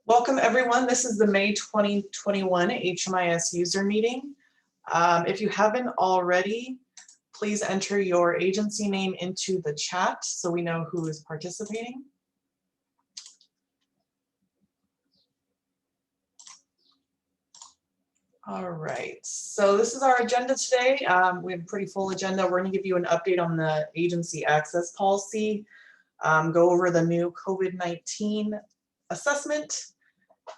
Welcome everyone. This is the May 2021 HMIS user meeting. If you haven't already, please enter your agency name into the chat so we know who is participating. All right, so this is our agenda today. We have a pretty full agenda. We're going to give you an update on the agency access policy, go over the new COVID-19 assessment,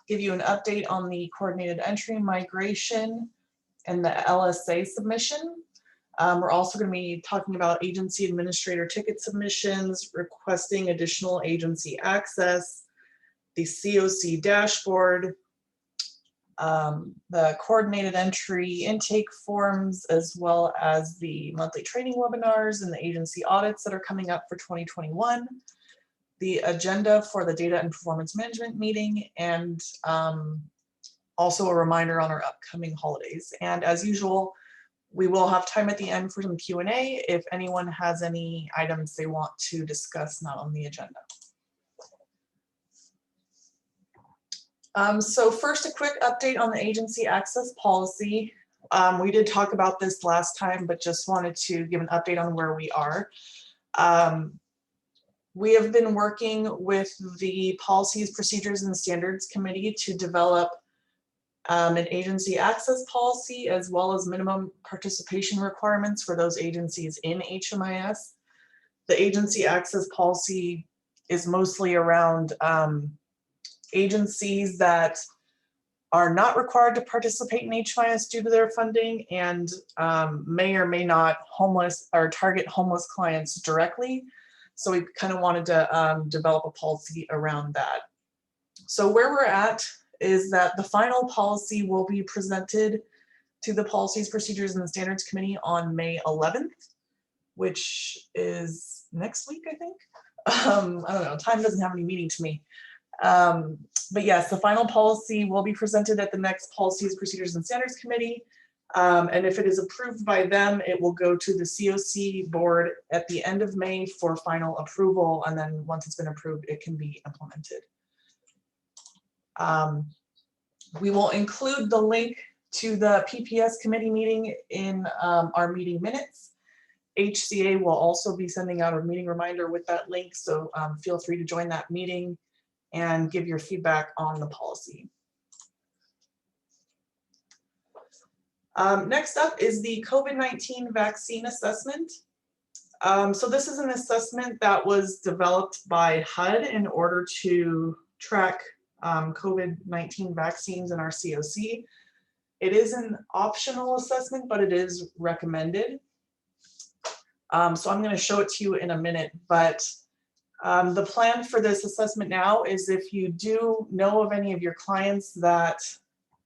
give you an update on the coordinated entry migration and the LSA submission. We're also going to be talking about agency administrator ticket submissions, requesting additional agency access, the COC Dashboard, the coordinated entry intake forms, as well as the monthly training webinars and the agency audits that are coming up for 2021, the agenda for the data and performance management meeting, and also a reminder on our upcoming holidays. And as usual, we will have time at the end for some Q&A if anyone has any items they want to discuss not on the agenda. So first, a quick update on the agency access policy. We did talk about this last time, but just wanted to give an update on where we are. We have been working with the Policies, Procedures, and Standards Committee to develop an agency access policy, as well as minimum participation requirements for those agencies in HMIS. The agency access policy is mostly around agencies that are not required to participate in HMIS due to their funding and may or may not target homeless clients directly. So we kind of wanted to develop a policy around that. So where we're at is that the final policy will be presented to the Policies, Procedures, and Standards Committee on May 11th, which is next week, I think. I don't know, time doesn't have any meaning to me. But yes, the final policy will be presented at the next Policies, Procedures, and Standards Committee. And if it is approved by them, it will go to the COC board at the end of May for final approval. And then once it's been approved, it can be implemented. We will include the link to the PPS committee meeting in our meeting minutes. HCA will also be sending out a meeting reminder with that link, so feel free to join that meeting and give your feedback on the policy. Next up is the COVID-19 vaccine assessment. So this is an assessment that was developed by HUD in order to track COVID-19 vaccines in our COC. It is an optional assessment, but it is recommended. So I'm going to show it to you in a minute, but the plan for this assessment now is if you do know of any of your clients that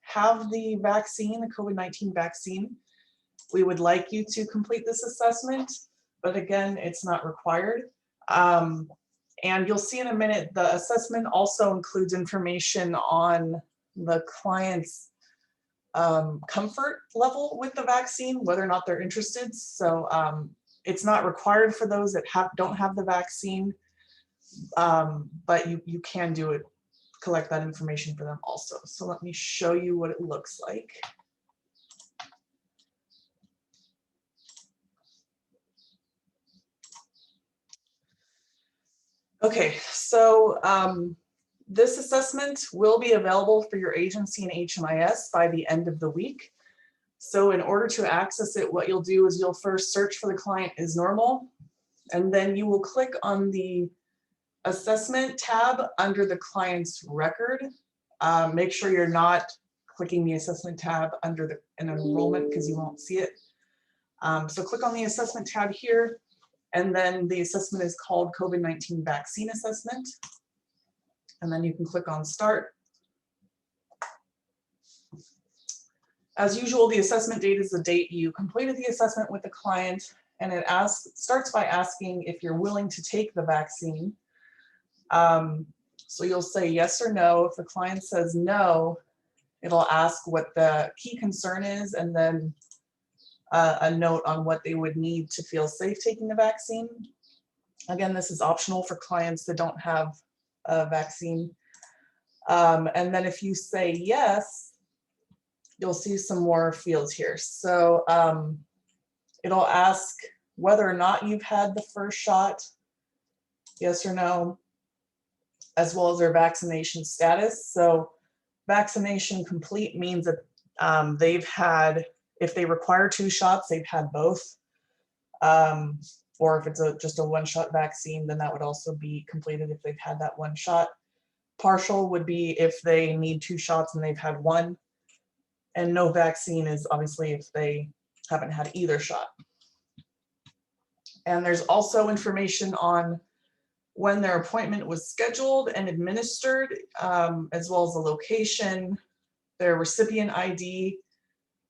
have the vaccine, the COVID-19 vaccine, we would like you to complete this assessment, but again, it's not required. And you'll see in a minute, the assessment also includes information on the client's comfort level with the vaccine, whether or not they're interested. So it's not required for those that don't have the vaccine, but you can do it, collect that information for them also. So let me show you what it looks like. Okay, so this assessment will be available for your agency in HMIS by the end of the week. So in order to access it, what you'll do is you'll first search for the client as normal, and then you will click on the assessment tab under the client's record. Make sure you're not clicking the assessment tab under an enrollment because you won't see it. So click on the assessment tab here. And then the assessment is called COVID-19 Vaccine Assessment. And then you can click on Start. As usual, the assessment date is the date you completed the assessment with the client. And it starts by asking if you're willing to take the vaccine. So you'll say yes or no. If the client says no, it'll ask what the key concern is, and then a note on what they would need to feel safe taking the vaccine. Again, this is optional for clients that don't have a vaccine. And then if you say yes, you'll see some more fields here. So it'll ask whether or not you've had the first shot, yes or no, as well as their vaccination status. So vaccination complete means that they've had, if they require 2 shots, they've had both. Or if it's just a 1-shot vaccine, then that would also be completed if they've had that 1 shot. Partial would be if they need 2 shots and they've had 1. And no vaccine is obviously if they haven't had either shot. And there's also information on when their appointment was scheduled and administered, as well as the location, their recipient ID,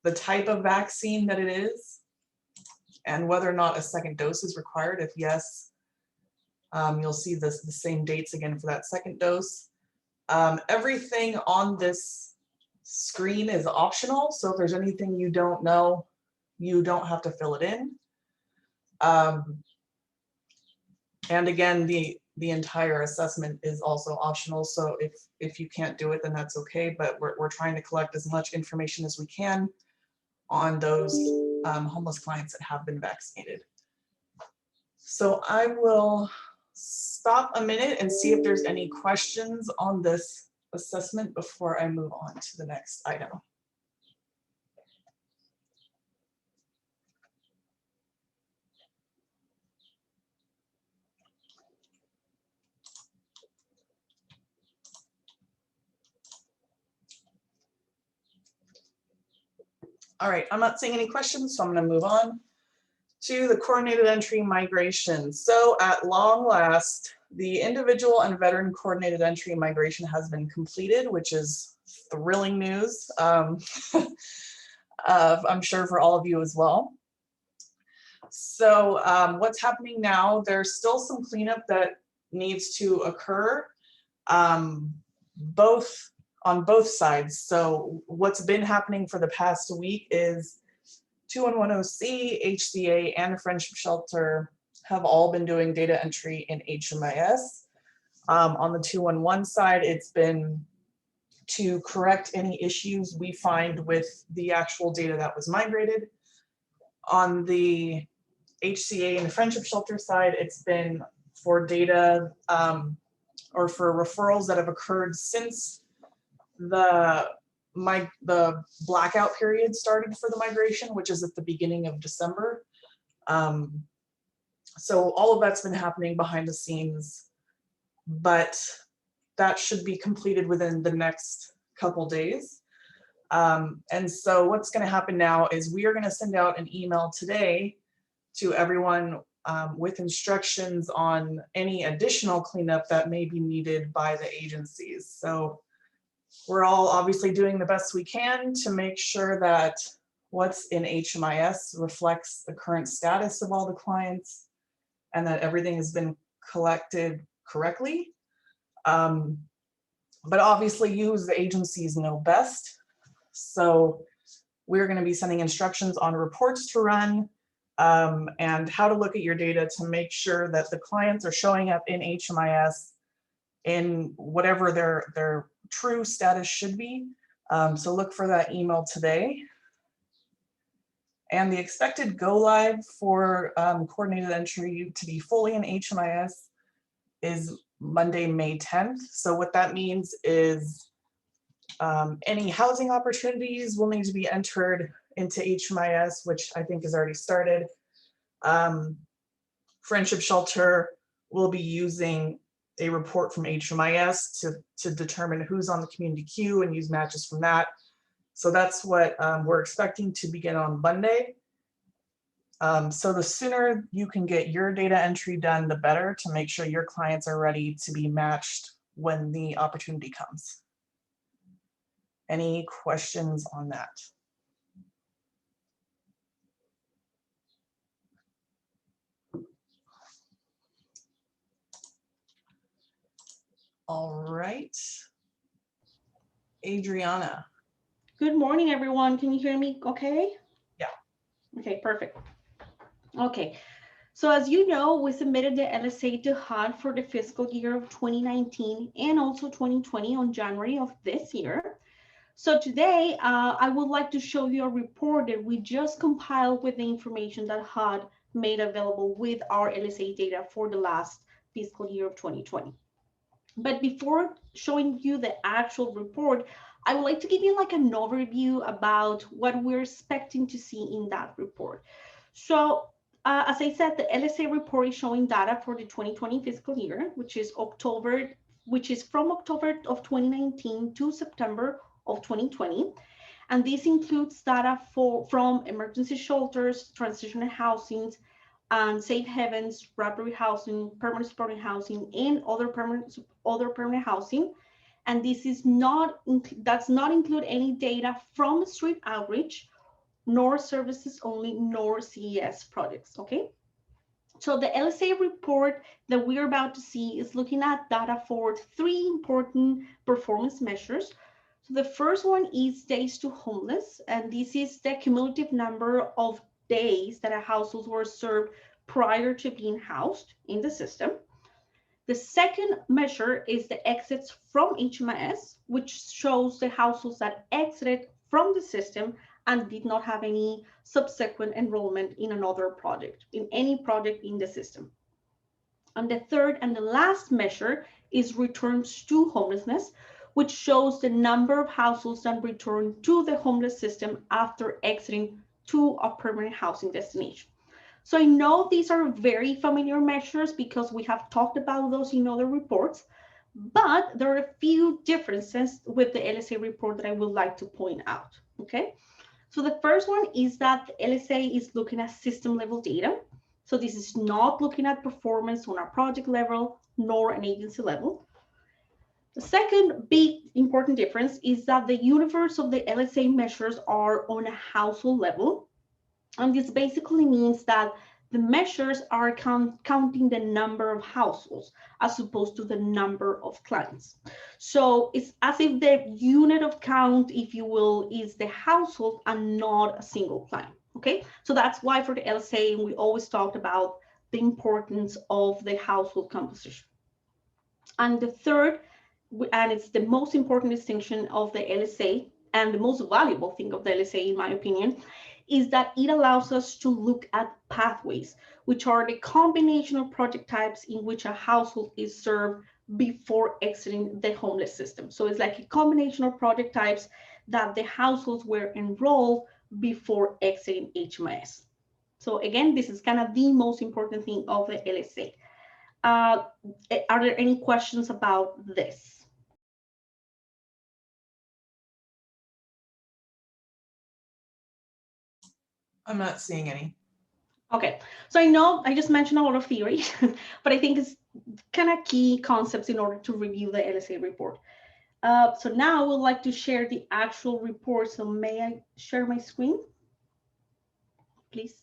the type of vaccine that it is, and whether or not a second dose is required. If yes, you'll see the same dates again for that second dose. Everything on this screen is optional, so if there's anything you don't know, you don't have to fill it in. And again, the entire assessment is also optional, so if you can't do it, then that's okay, but we're trying to collect as much information as we can on those homeless clients that have been vaccinated. So I will stop a minute and see if there's any questions on this assessment before I move on to the next item. All right, I'm not seeing any questions, so I'm going to move on to the coordinated entry migration. So at long last, the individual and veteran coordinated entry migration has been completed, which is thrilling news, I'm sure for all of you as well. So what's happening now, there's still some cleanup that needs to occur, on both sides. So what's been happening for the past week is 2110C, HCA, and Friendship Shelter have all been doing data entry in HMIS. On the 211 side, it's been to correct any issues we find with the actual data that was migrated. On the HCA and the Friendship Shelter side, it's been for data or for referrals that have occurred since the blackout period started for the migration, which is at the beginning of December. So all of that's been happening behind the scenes, but that should be completed within the next couple days. And so what's going to happen now is we are going to send out an email today to everyone with instructions on any additional cleanup that may be needed by the agencies. So we're all obviously doing the best we can to make sure that what's in HMIS reflects the current status of all the clients and that everything has been collected correctly. But obviously you as the agencies know best. So we're going to be sending instructions on reports to run and how to look at your data to make sure that the clients are showing up in HMIS in whatever their true status should be. So look for that email today. And the expected go live for coordinated entry to be fully in HMIS is Monday, May 10th. So what that means is any housing opportunities will need to be entered into HMIS, which I think has already started. Friendship Shelter will be using a report from HMIS to determine who's on the community queue and use matches from that. So that's what we're expecting to begin on Monday. So the sooner you can get your data entry done, the better, to make sure your clients are ready to be matched when the opportunity comes. Any questions on that? All right, Adriana. Good morning, everyone. Can you hear me okay? Yeah. Okay, perfect. Okay, So as you know, we submitted the LSA to HUD for the fiscal year of 2019 and also 2020 on January of this year. So today, I would like to show you a report that we just compiled with the information that HUD made available with our LSA data for the last fiscal year of 2020. But before showing you the actual report, I would like to give you like an overview about what we're expecting to see in that report. So as I said, the LSA report is showing data for the 2020 fiscal year, which is from October of 2019 to September of 2020. And this includes data from emergency shelters, transitional housings, and safe havens, rapid housing, permanent supporting housing, and other permanent housing. And this does not include any data from street outreach, nor services only, nor CES projects, okay? So the LSA report that we're about to see is looking at data for three important performance measures. So the first one is days to homeless, and this is the cumulative number of days that a household were served prior to being housed in the system. The second measure is the exits from HMIS, which shows the households that exited from the system and did not have any subsequent enrollment in another project, in any project in the system. And the third and the last measure is returns to homelessness, which shows the number of households that return to the homeless system after exiting to a permanent housing destination. So I know these are very familiar measures because we have talked about those in other reports, but there are a few differences with the LSA report that I would like to point out, okay? So the first one is that the LSA is looking at system level data. So this is not looking at performance on a project level, nor an agency level. The second big important difference is that the universe of the LSA measures are on a household level. And this basically means that the measures are counting the number of households as opposed to the number of clients. So it's as if the unit of count, if you will, is the household and not a single client. Okay, so that's why for the LSA, we always talked about the importance of the household composition. And the third, and it's the most important distinction of the LSA and the most valuable thing of the LSA, in my opinion, is that it allows us to look at pathways, which are the combination of project types in which a household is served before exiting the homeless system. So it's like a combination of project types that the households were enrolled before exiting HMIS. So again, this is kind of the most important thing of the LSA. Are there any questions about this? I'm not seeing any. Okay, so I know I just mentioned a lot of theory, but I think it's kind of key concepts in order to review the LSA report. So now I would like to share the actual report. So may I share my screen, please?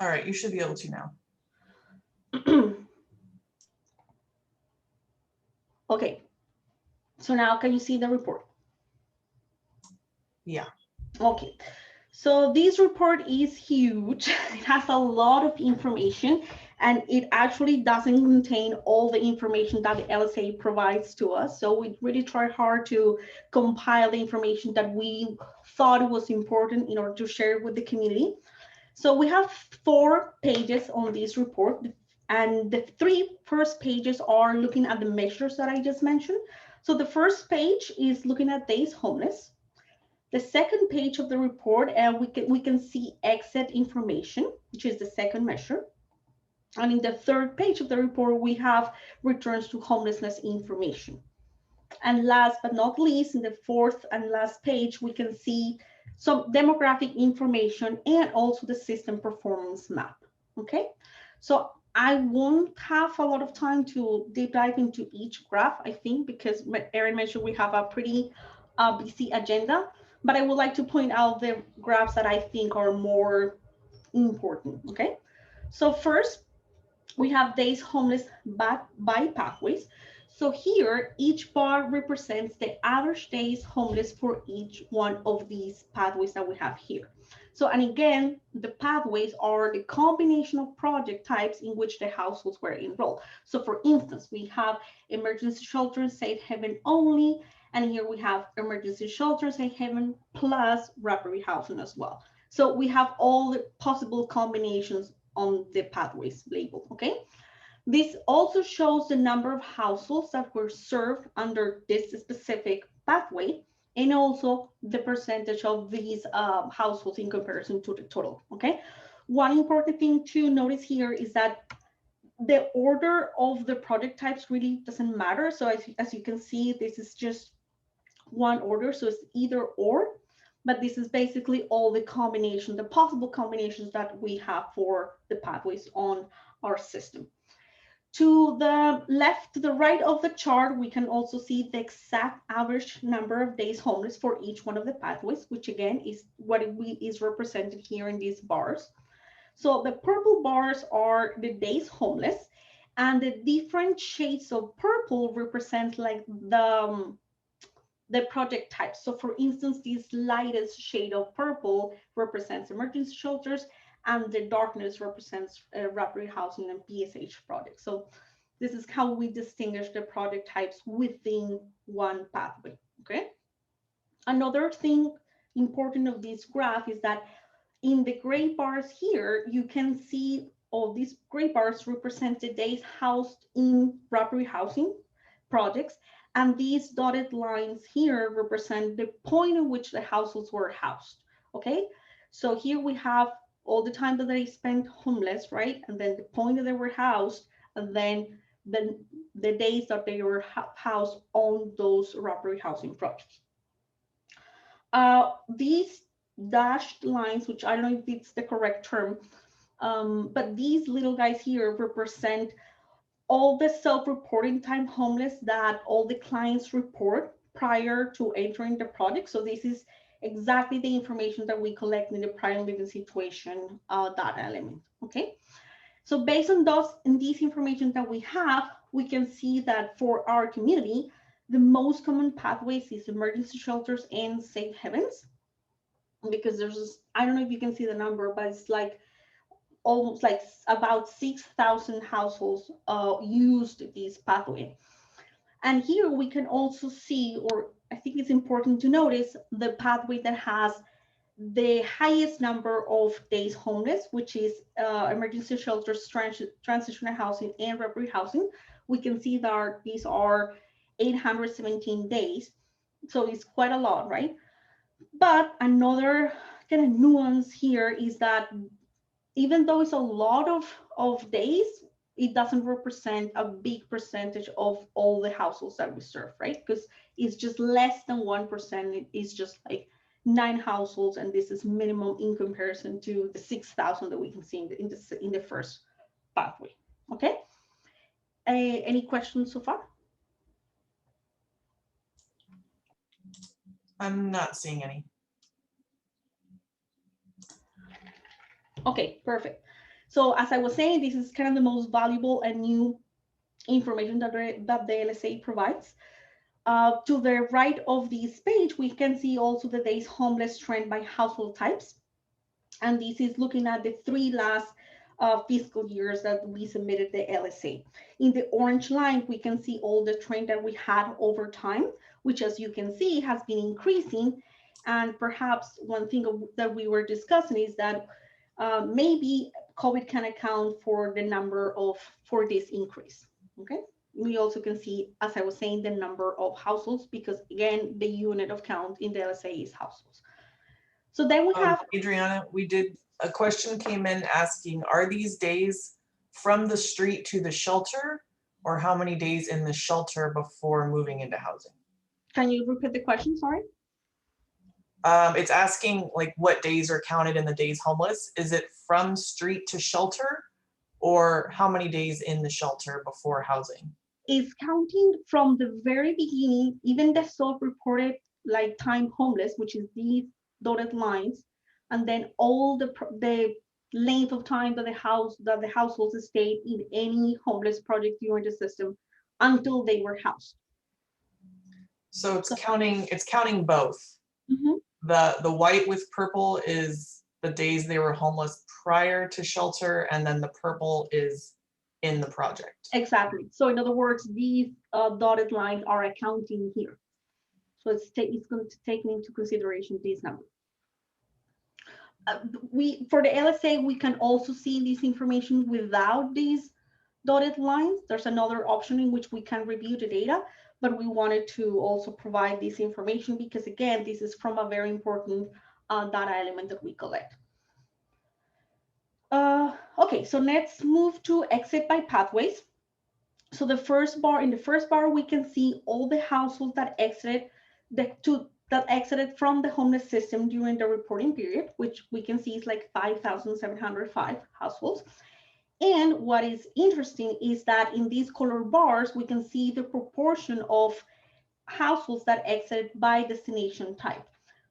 All right, you should be able to now. Okay, so now can you see the report? Yeah. Okay, so this report is huge. It has a lot of information, and it actually doesn't contain all the information that the LSA provides to us. So we really try hard to compile the information that we thought was important in order to share with the community. So we have 4 pages on this report, and the 3 first pages are looking at the measures that I just mentioned. So the first page is looking at days homeless. The second page of the report, we can see exit information, which is the second measure. And in the third page of the report, we have returns to homelessness information. And last but not least, in the fourth and last page, we can see some demographic information and also the system performance map. Okay, so I won't have a lot of time to deep dive into each graph, I think, because Erin mentioned we have a pretty busy agenda, but I would like to point out the graphs that I think are more important, okay? So first, we have days homeless by pathways. So here, each bar represents the average days homeless for each one of these pathways that we have here. So, and again, the pathways are the combination of project types in which the households were enrolled. So for instance, we have emergency shelter, safe haven only, and here we have emergency shelter, safe haven plus rapid housing as well. So we have all the possible combinations on the pathways label, okay? This also shows the number of households that were served under this specific pathway, and also the percentage of these households in comparison to the total, okay? One important thing to notice here is that the order of the project types really doesn't matter. So as you can see, this is just one order, so it's either or, but this is basically all the combination, the possible combinations that we have for the pathways on our system. To the left, to the right of the chart, we can also see the exact average number of days homeless for each one of the pathways, which again is what is represented here in these bars. So the purple bars are the days homeless, and the different shades of purple represent like the project type. So for instance, this lightest shade of purple represents emergency shelters, and the darkness represents rapid housing and PSH projects. So this is how we distinguish the project types within one pathway, okay? Another thing important of this graph is that in the gray bars here, you can see all these gray bars represent the days housed in rapid housing projects, and these dotted lines here represent the point at which the households were housed, okay? So here we have all the time that they spent homeless, right? And then the point that they were housed, and then the days that they were housed on those rapid housing projects. These dashed lines, which I don't know if it's the correct term, but these little guys here represent all the self-reporting time homeless that all the clients report prior to entering the project. So this is exactly the information that we collect in the prior living situation data element, okay? So based on these information that we have, we can see that for our community, the most common pathways is emergency shelters and safe havens, because there's, I don't know if you can see the number, but it's like almost like about 6,000 households used this pathway. And here we can also see, or I think it's important to notice, the pathway that has the highest number of days homeless, which is emergency shelters, transitional housing, and rapid housing. We can see that these are 817 days. So it's quite a lot, right? But another kind of nuance here is that even though it's a lot of days, it doesn't represent a big percentage of all the households that we serve, right? Because it's just less than 1%. It's just like 9 households, and this is minimum in comparison to the 6,000 that we can see in the first pathway. Okay. Any questions so far? I'm not seeing any. Okay, perfect. So as I was saying, this is kind of the most valuable and new information that the LSA provides. To the right of this page, we can see also the days homeless trend by household types. And this is looking at the 3 last fiscal years that we submitted the LSA. In the orange line, we can see all the trend that we had over time, which, as you can see, has been increasing. And perhaps one thing that we were discussing is that maybe COVID can account for the number for this increase, okay? We also can see, as I was saying, the number of households, because again, the unit of count in the LSA is households. So then we have Adriana, a question came in asking, are these days from the street to the shelter, or how many days in the shelter before moving into housing? Can you repeat the question, sorry? It's asking like what days are counted in the days homeless. Is it from street to shelter, or how many days in the shelter before housing? It's counting from the very beginning, even the self-reported like time homeless, which is these dotted lines, and then all the length of time that the households stayed in any homeless project during the system until they were housed. So it's counting both. Mhm. The white with purple is the days they were homeless prior to shelter, and then the purple is in the project. Exactly. So in other words, these dotted lines are accounting here. So it's going to take into consideration these numbers. For the LSA, we can also see this information without these dotted lines. There's another option in which we can review the data, but we wanted to also provide this information because, again, this is from a very important data element that we collect. Okay, so let's move to exit by pathways. So in the first bar, we can see all the households that exited from the homeless system during the reporting period, which we can see is like 5,705 households. And what is interesting is that in these color bars, we can see the proportion of households that exited by destination type.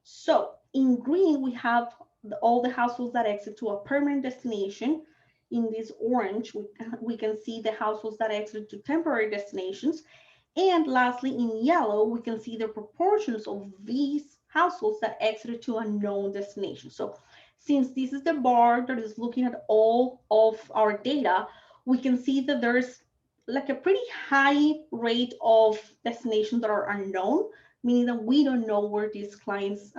So in green, we have all the households that exit to a permanent destination. In this orange, we can see the households that exit to temporary destinations. And lastly, in yellow, we can see the proportions of these households that exited to unknown destinations. So since this is the bar that is looking at all of our data, we can see that there's like a pretty high rate of destinations that are unknown, meaning that we don't know where these clients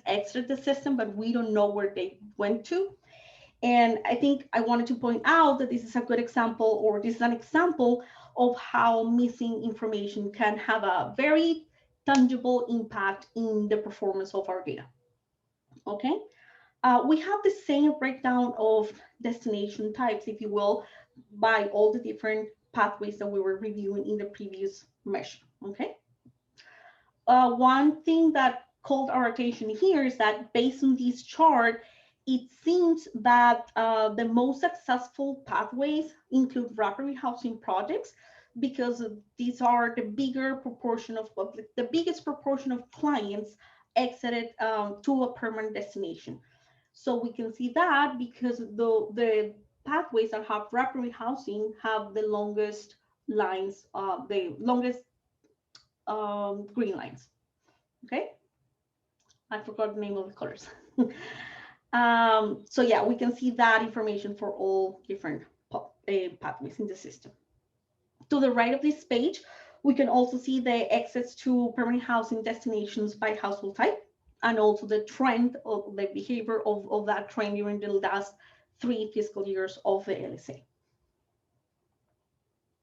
exited the system, but we don't know where they went to. And I think I wanted to point out that this is a good example, or this is an example of how missing information can have a very tangible impact in the performance of our data. Okay, we have the same breakdown of destination types, if you will, by all the different pathways that we were reviewing in the previous measure. Okay. One thing that called our attention here is that based on this chart, it seems that the most successful pathways include rapid housing projects, because these are the biggest proportion of clients exited to a permanent destination. So we can see that because the pathways that have rapid housing have the longest lines, the longest green lines. Okay, I forgot the name of the colors. So yeah, we can see that information for all different pathways in the system. To the right of this page, we can also see the exits to permanent housing destinations by household type, and also the trend of the behavior of that trend during the last 3 fiscal years of the LSA.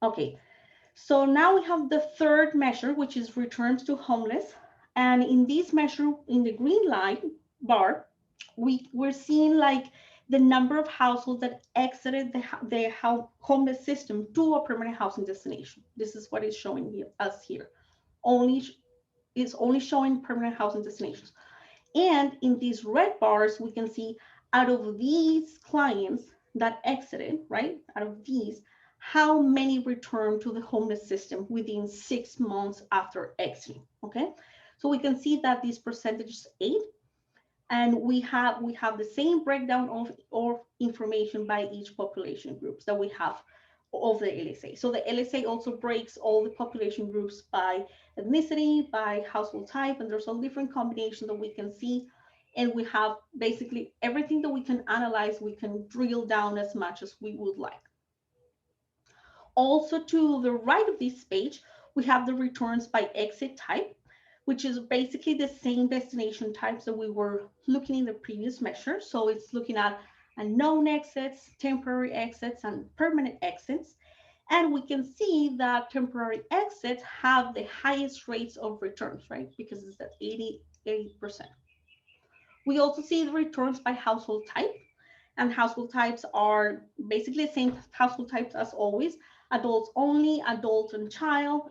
Okay, so now we have the third measure, which is returns to homeless. And in this measure, in the green line bar, we're seeing like the number of households that exited the homeless system to a permanent housing destination. This is what is showing us here. It's only showing permanent housing destinations. And in these red bars, we can see out of these clients that exited, right, out of these, how many returned to the homeless system within 6 months after exiting. Okay, so we can see that this percentage is 8, and we have the same breakdown of information by each population groups that we have of the LSA. So the LSA also breaks all the population groups by ethnicity, by household type, and there's all different combinations that we can see. And we have basically everything that we can analyze, we can drill down as much as we would like. Also to the right of this page, we have the returns by exit type, which is basically the same destination types that we were looking in the previous measure. So it's looking at unknown exits, temporary exits, and permanent exits. And we can see that temporary exits have the highest rates of returns, right? Because it's at 88%. We also see the returns by household type. And household types are basically the same household types as always: adults only, adult and child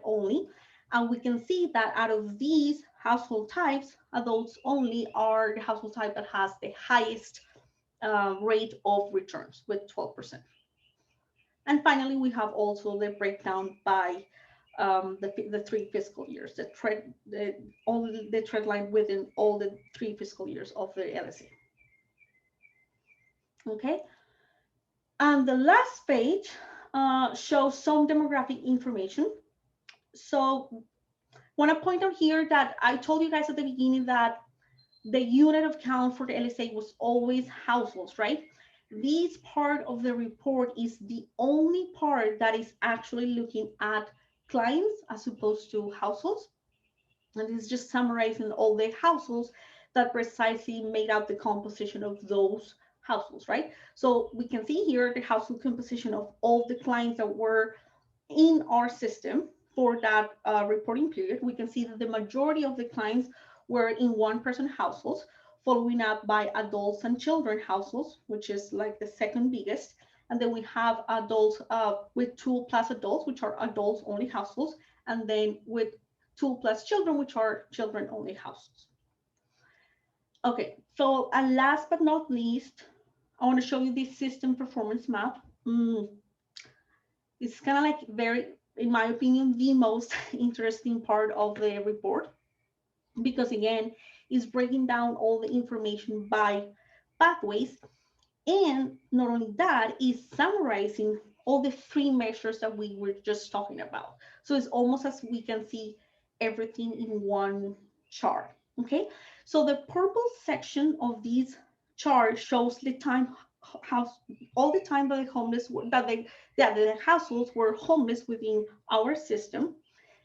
only. And we can see that out of these household types, adults only are the household type that has the highest rate of returns with 12%. And finally, we have also the breakdown by the 3 fiscal years, the trend line within all the 3 fiscal years of the LSA. Okay. And the last page shows some demographic information. So I want to point out here that I told you guys at the beginning that the unit of count for the LSA was always households, right? This part of the report is the only part that is actually looking at clients as opposed to households. And it's just summarizing all the households that precisely made up the composition of those households, right? So we can see here the household composition of all the clients that were in our system for that reporting period. We can see that the majority of the clients were in one-person households, following up by adults and children households, which is like the second biggest. And then we have adults with 2+ adults, which are adults only households, and then with 2+ children, which are children only households. Okay, so and last but not least, I want to show you this system performance map. It's kind of like very, in my opinion, the most interesting part of the report, because again, it's breaking down all the information by pathways. And not only that, is summarizing all the 3 measures that we were just talking about. So it's almost as we can see everything in one chart. Okay, so the purple section of this chart shows the time house, all the time that the homeless that the households were homeless within our system.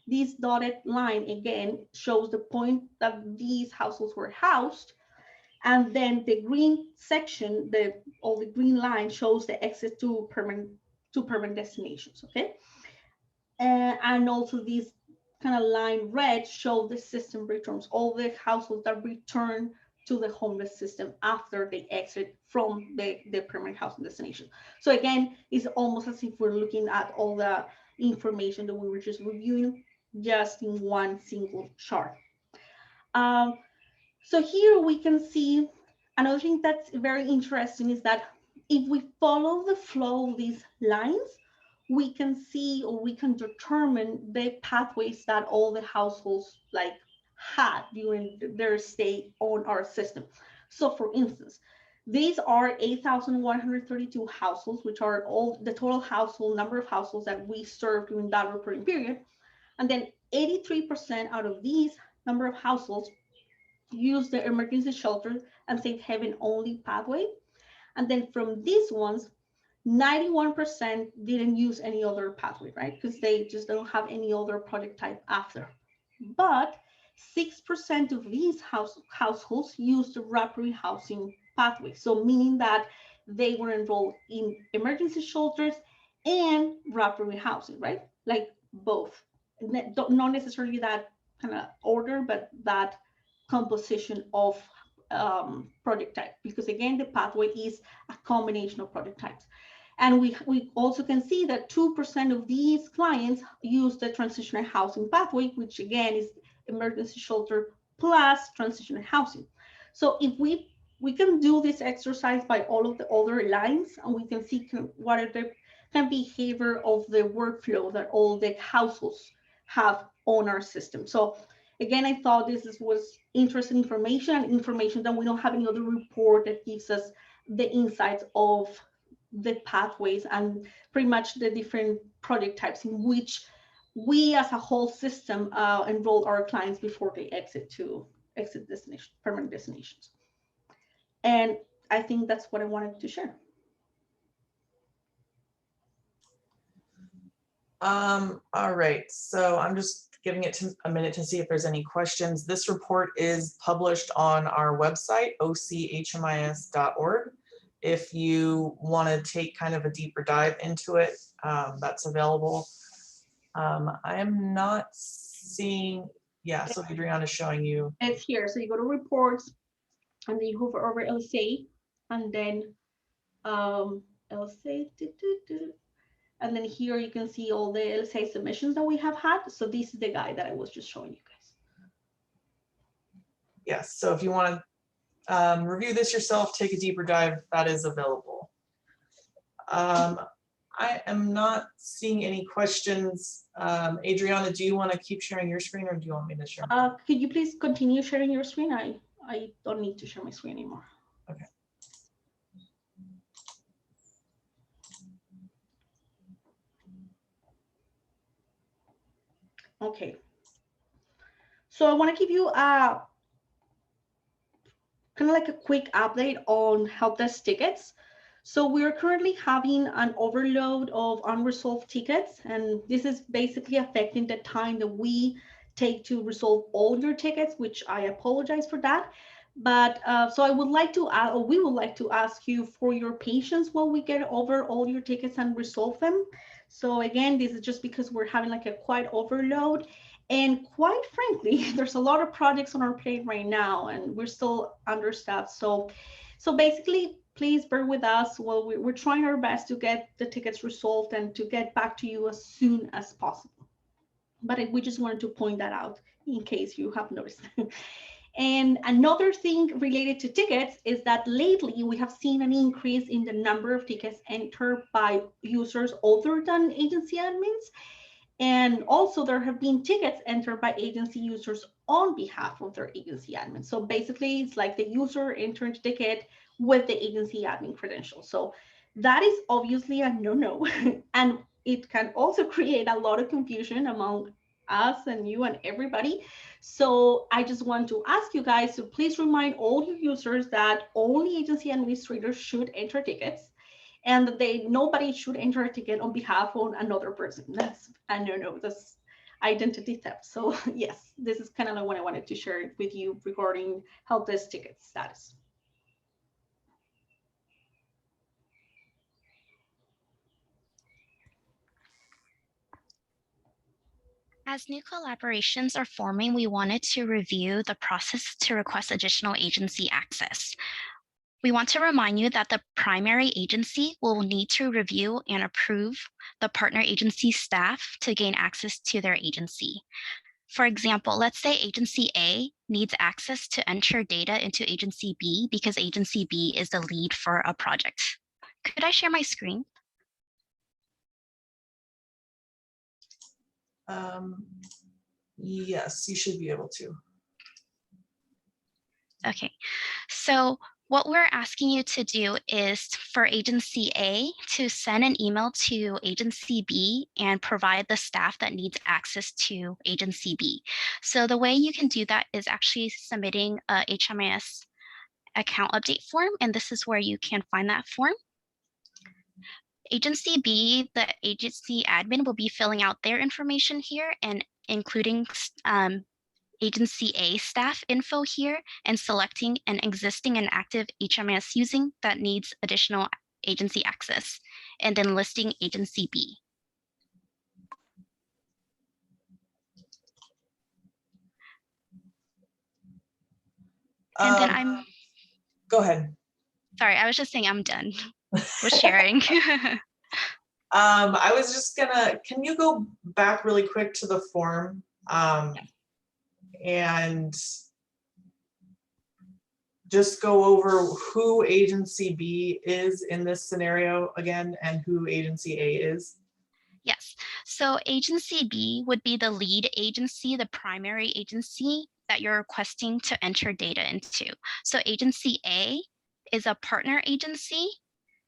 This dotted line again shows the point that these households were housed. And then the green section, all the green line shows the exit to permanent destinations, okay? And also this kind of line red show the system returns, all the households that return to the homeless system after they exit from the permanent housing destination. So again, it's almost as if we're looking at all the information that we were just reviewing just in one single chart. So here we can see another thing that's very interesting is that if we follow the flow of these lines, we can see, or we can determine the pathways that all the households like had during their stay on our system. So for instance, these are 8,132 households, which are all the total household number of households that we served during that reporting period. And then 83% out of these number of households use the emergency shelter and safe haven only pathway. And then from these ones, 91% didn't use any other pathway, right? Because they just don't have any other project type after. But 6% of these households used the rapid housing pathway. So meaning that they were enrolled in emergency shelters and rapid housing, right? Like both. Not necessarily that kind of order, but that composition of project type, because again, the pathway is a combination of project types. And we also can see that 2% of these clients use the transitional housing pathway, which again is emergency shelter plus transitional housing. So if we can do this exercise by all of the other lines, and we can see what are the kind of behavior of the workflow that all the households have on our system. So again, I thought this was interesting information, and information that we don't have any other report that gives us the insights of the pathways and pretty much the different project types in which we as a whole system enroll our clients before they exit destination, permanent destinations. And I think that's what I wanted to share. All right, so I'm just giving it a minute to see if there's any questions. This report is published on our website, OCHMIS.org. If you want to take kind of a deeper dive into it, that's available. I am not seeing, yeah, so Adriana's showing you. It's here, so you go to reports, and then you hover over LSA, and then LSA, and then here you can see all the LSA submissions that we have had. So this is the guide that I was just showing you guys. Yes, so if you want to review this yourself, take a deeper dive, that is available. I am not seeing any questions. Adriana, do you want to keep sharing your screen, or do you want me to share? Could you please continue sharing your screen? I don't need to share my screen anymore. Okay. Okay. So I want to give you a kind of like a quick update on help desk tickets. So we are currently having an overload of unresolved tickets, and this is basically affecting the time that we take to resolve all your tickets, which I apologize for that. But so I would like to, or we would like to ask you for your patience while we get over all your tickets and resolve them. So again, this is just because we're having like a quite overload. And quite frankly, there's a lot of projects on our plate right now, and we're still understaffed. So basically, please bear with us while we're trying our best to get the tickets resolved and to get back to you as soon as possible. But we just wanted to point that out in case you have noticed. And another thing related to tickets is that lately we have seen an increase in the number of tickets entered by users other than agency admins. And also there have been tickets entered by agency users on behalf of their agency admin. So basically it's like the user entering the ticket with the agency admin credentials. So that is obviously a no-no. And it can also create a lot of confusion among us and you and everybody. So I just want to ask you guys to please remind all your users that only agency administrators should enter tickets, and that nobody should enter a ticket on behalf of another person. That's a no-no. That's identity theft. So yes, this is kind of like what I wanted to share with you regarding help desk ticket status. As new collaborations are forming, we wanted to review the process to request additional agency access. We want to remind you that the primary agency will need to review and approve the partner agency staff to gain access to their agency. For example, let's say agency A needs access to enter data into agency B because agency B is the lead for a project. Could I share my screen? Yes, you should be able to. Okay, so what we're asking you to do is for agency A to send an email to agency B and provide the staff that needs access to agency B. So the way you can do that is actually submitting a HMIS account update form, and this is where you can find that form. Agency B, the agency admin, will be filling out their information here and including agency A staff info here and selecting an existing and active HMIS using that needs additional agency access, and then listing agency B. And then go ahead. Sorry, I was just saying I'm done with sharing. I was just gonna, can you go back really quick to the form? And just go over who agency B is in this scenario again and who agency A is? Yes, so agency B would be the lead agency, the primary agency that you're requesting to enter data into. So agency A is a partner agency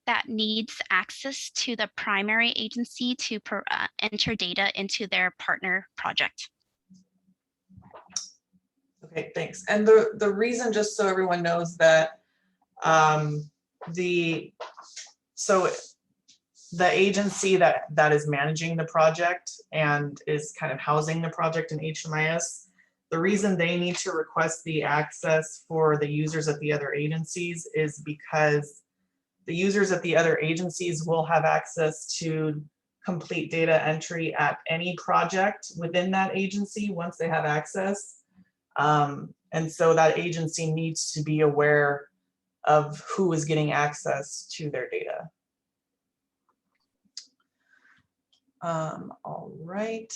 that needs access to the primary agency to enter data into their partner project. Okay, thanks. And the reason, just so everyone knows, that the agency that is managing the project and is kind of housing the project in HMIS, the reason they need to request the access for the users at the other agencies is because the users at the other agencies will have access to complete data entry at any project within that agency once they have access. And so that agency needs to be aware of who is getting access to their data. All right.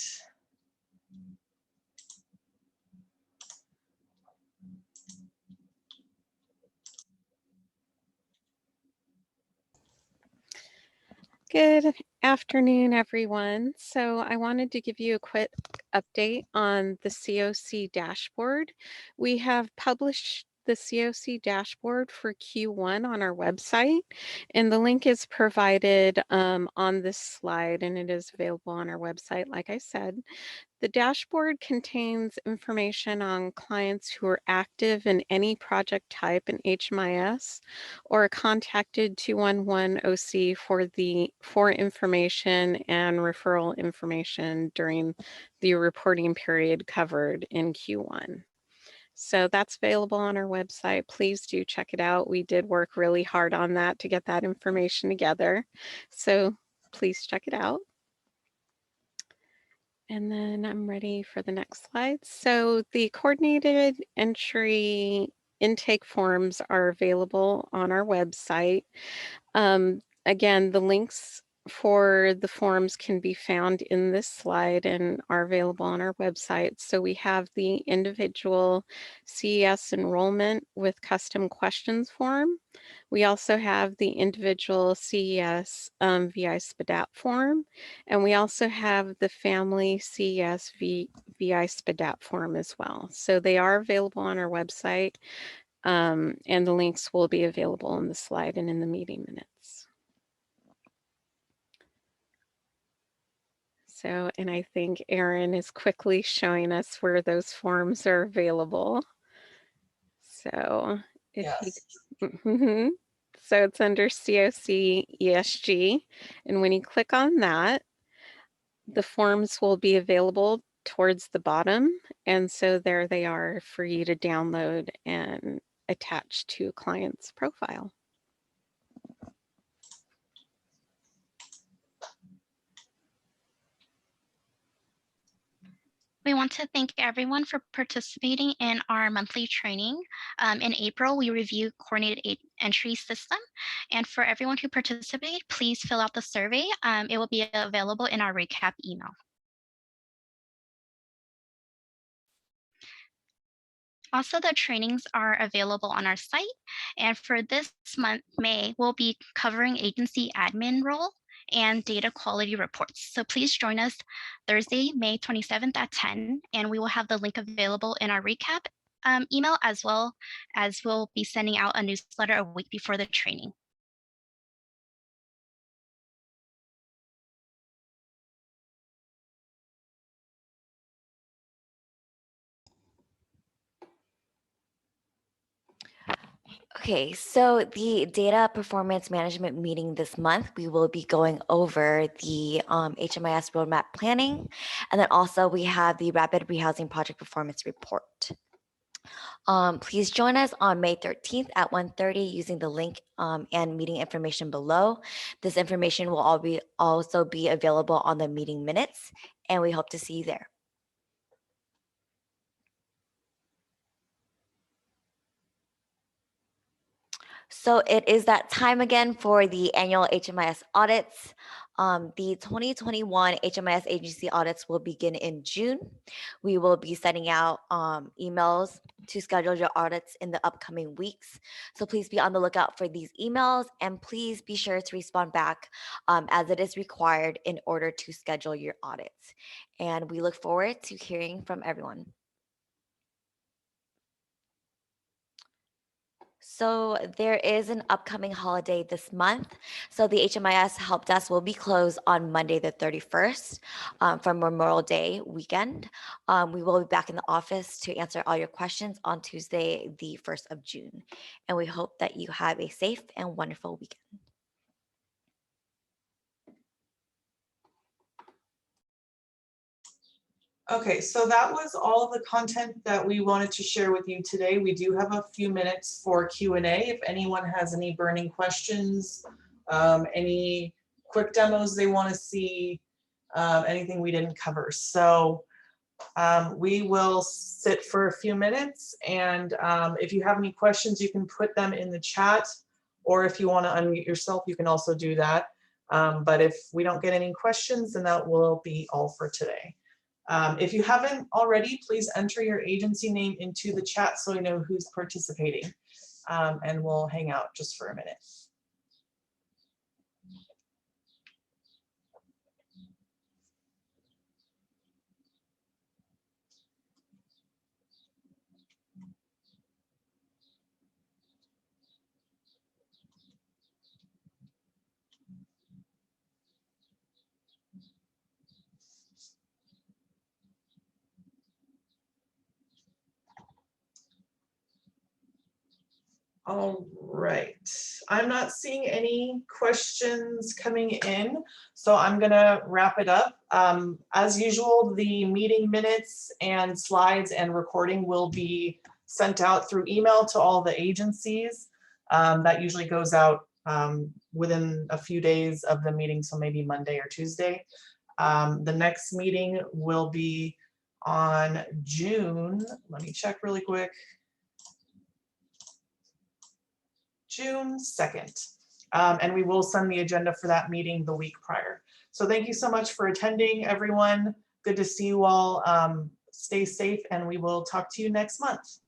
Good afternoon, everyone. So I wanted to give you a quick update on the COC dashboard. We have published the COC dashboard for Q1 on our website, and the link is provided on this slide, and it is available on our website, like I said. The dashboard contains information on clients who are active in any project type in HMIS or contacted 211 OC for information and referral information during the reporting period covered in Q1. So that's available on our website. Please do check it out. We did work really hard on that to get that information together. So please check it out. And then I'm ready for the next slide. So the coordinated entry intake forms are available on our website. Again, the links for the forms can be found in this slide and are available on our website. So we have the individual CES enrollment with custom questions form. We also have the individual CES VI SPDAT form, and we also have the family CES VI SPDAT form as well. So they are available on our website, and the links will be available in the slide and in the meeting minutes. So, and I think Erin is quickly showing us where those forms are available. So if Yes. you, so it's under COC ESG, and when you click on that, the forms will be available towards the bottom, and so there they are for you to download and attach to a client's profile. We want to thank everyone for participating in our monthly training. In April, we reviewed coordinated entry system. And for everyone who participated, please fill out the survey. It will be available in our recap email. Also, the trainings are available on our site. And for this month, May, we'll be covering agency admin role and data quality reports. So please join us Thursday, May 27th at 10, and we will have the link available in our recap email, as well as we'll be sending out a newsletter a week before the training. Okay, so the data performance management meeting this month, we will be going over the HMIS roadmap planning, and then also we have the rapid rehousing project performance report. Please join us on May 13th at 1:30 using the link and meeting information below. This information will also be available on the meeting minutes, and we hope to see you there. So it is that time again for the annual HMIS audits. The 2021 HMIS agency audits will begin in June. We will be sending out emails to schedule your audits in the upcoming weeks. So please be on the lookout for these emails, and please be sure to respond back as it is required in order to schedule your audits. And we look forward to hearing from everyone. So there is an upcoming holiday this month. So the HMIS Help Desk will be closed on Monday the 31st for Memorial Day weekend. We will be back in the office to answer all your questions on Tuesday, the 1st of June. And we hope that you have a safe and wonderful weekend. Okay, so that was all of the content that we wanted to share with you today. We do have a few minutes for Q&A. If anyone has any burning questions, any quick demos they want to see, anything we didn't cover. So we will sit for a few minutes, and if you have any questions, you can put them in the chat, or if you want to unmute yourself, you can also do that. But if we don't get any questions, then that will be all for today. If you haven't already, please enter your agency name into the chat so we know who's participating, and we'll hang out just for a minute. All right, I'm not seeing any questions coming in, so I'm gonna wrap it up. As usual, the meeting minutes and slides and recording will be sent out through email to all the agencies. That usually goes out within a few days of the meeting, so maybe Monday or Tuesday. The next meeting will be on June, let me check really quick. June 2nd. And we will send the agenda for that meeting the week prior. So thank you so much for attending, everyone. Good to see you all. Stay safe, and we will talk to you next month.